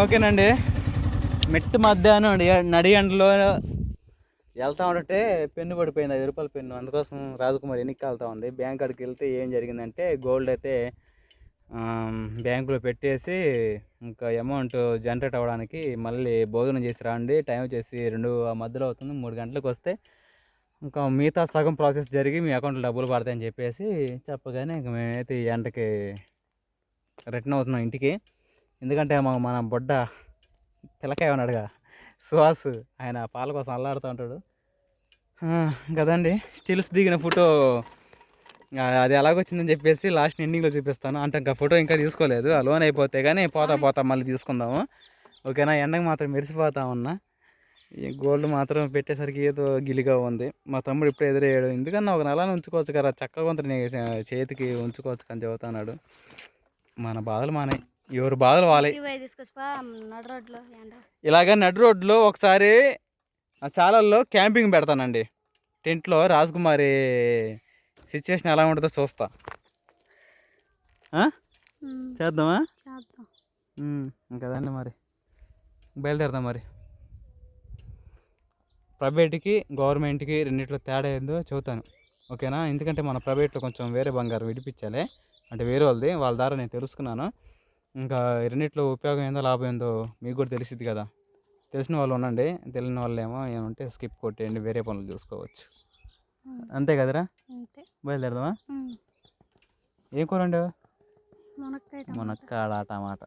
ఓకేనండి. మెట్టు మధ్యాహ్నం నడి ఎండలో వెళ్తా ఉంటే పెన్ను పడిపోయింది, 5 రూపాయల పెన్ను. అందుకోసం రాజకుమారి ఎన్నిక వెళ్తా ఉంది. బ్యాంక్ కాడికి వెళ్తే ఏం జరిగిందంటే గోల్డ్ అయితే బ్యాంకులో పెట్టేసి ఇంకా అమౌంట్ జనరేట్ అవ్వడానికి మళ్ళీ భోజనం చేసి రండి, టైం వచ్చేసి 2 మధ్యలో అవుతుంది, 3 గంటలకు వస్తే ఇంకా మిగతా సగం ప్రాసెస్ జరిగి మీ అకౌంట్లో డబ్బులు పడతాయని చెప్పేసి చెప్పగానే ఇంక మేమైతే ఈ ఎండకి రిటర్న్ అవుతున్నాం ఇంటికి. ఎందుకంటే మన బొడ్డ పిల్లకాయ ఉన్నాడుగా సుహాస్, ఆయన పాల కోసం అల్లాడుతూ ఉంటాడు కదండి. స్టిల్స్ దిగిన ఫోటో అది ఎలాగొచ్చిందని చెప్పేసి లాస్ట్ ఎండింగ్లో చూపిస్తాను. అంటే ఇంకా ఫోటో ఇంకా తీసుకోలేదు, ఆ లోన్ అయిపోతే కానీ పోతా మళ్ళీ తీసుకుందాము. ఓకేనా. ఎండకు మాత్రం మెరిసిపోతా ఉన్నా. ఈ గోల్డ్ మాత్రం పెట్టేసరికి ఏదో గిలిగా ఉంది. మా తమ్ముడు ఇప్పుడు ఎదురయ్యాడు, ఎందుకన్నా ఒక నెలను ఉంచుకోవచ్చు కదా, చక్కగా ఉంటుంది చేతికి ఉంచుకోవచ్చు అని చెబుతున్నాడు. మన బాధలు మానే, ఎవరు బాధలు వాళ్ళే. ఇలాగ నడు రోడ్లో ఒకసారి చాలల్లో క్యాంపింగ్ పెడతానండి, టెంట్లో. రాజకుమారి సిచ్యువేషన్ ఎలా ఉంటుందో చూస్తా. చేద్దామా? కదండి, మరి బయలుదేరదాం. మరి ప్రైవేట్కి గవర్నమెంట్కి రెండిట్లో తేడా ఏందో చెబుతాను, ఓకేనా. ఎందుకంటే మన ప్రైవేట్లో కొంచెం వేరే బంగారం విడిపించాలి, అంటే వేరే వాళ్ళ ద్వారా నేను తెలుసుకున్నాను. ఇంకా రెండిట్లో ఉపయోగం ఏందో లాభం ఏందో మీకు కూడా తెలిసిద్ది కదా. తెలిసిన వాళ్ళు ఉండండి, తెలియని వాళ్ళు ఏమంటే స్కిప్ కొట్టేయండి, వేరే పనులు చూసుకోవచ్చు. అంతే కదరా. బయలుదేరదామా? ఏం కూర ఉండవు? మునక్కాడ టమాట.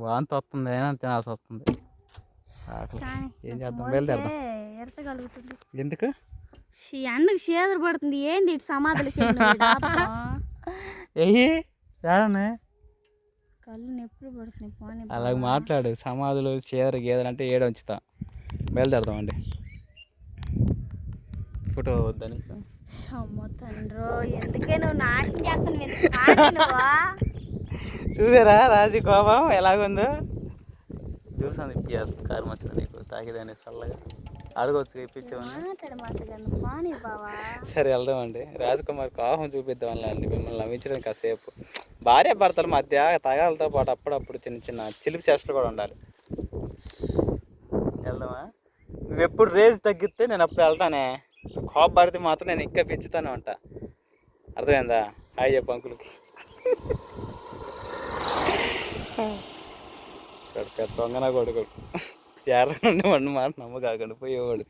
వాంతి వస్తుంది, అయినా తినాల్సి వస్తుంది. ఏం చేద్దాం, బయలుదేరదాం. ఎందుకు ఎండకు చీదర పడుతుంది, ఏంది ఇటు సమాధులకి కళ్ళు నొప్పులు పడుతున్నాయి. అలాగ మాట్లాడు. సమాధులు చీదర గీదలు అంటే ఉంచుతా. బయలుదేరదామండి. ఫోటో వద్దని ఎందుకే నువ్వు నాశనం చేస్తాను. చూసారా రాజీ కోపం ఎలాగుందో? చూసాను. ఇప్పియాల్సి కారు మచ్చా నీకు తాగిదాన్ని చల్లగా అడగవచ్చు, ఇప్పించామని. సరే వెళ్దామండి. రాజకుమార్ కోపం చూపిద్దాం అండి, మిమ్మల్ని నవ్వించడానికి కాసేపు. భార్య భర్తల మధ్య తగాలతో పాటు అప్పుడప్పుడు చిన్న చిన్న చిలిపి చేష్టలు కూడా ఉండాలి. వెళ్దామా? నువ్వు ఎప్పుడు రేజ్ తగ్గితే నేను అప్పుడు వెళ్తానే. కోప పడితే మాత్రం నేను ఇంకా పెంచుతానే ఉంటా, అర్థమైందా? హాయ్ చెప్పు అంకుల్కి. పెద్ద దొంగన కొడుకు, చేరకుండా వాడిని మాట నమ్మకాకండి, పోయేవాడు.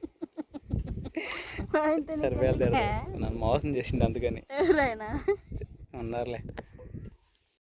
సరే వెళ్తాడు, నన్ను మోసం చేసిండు అందుకని. ఉన్నారులే.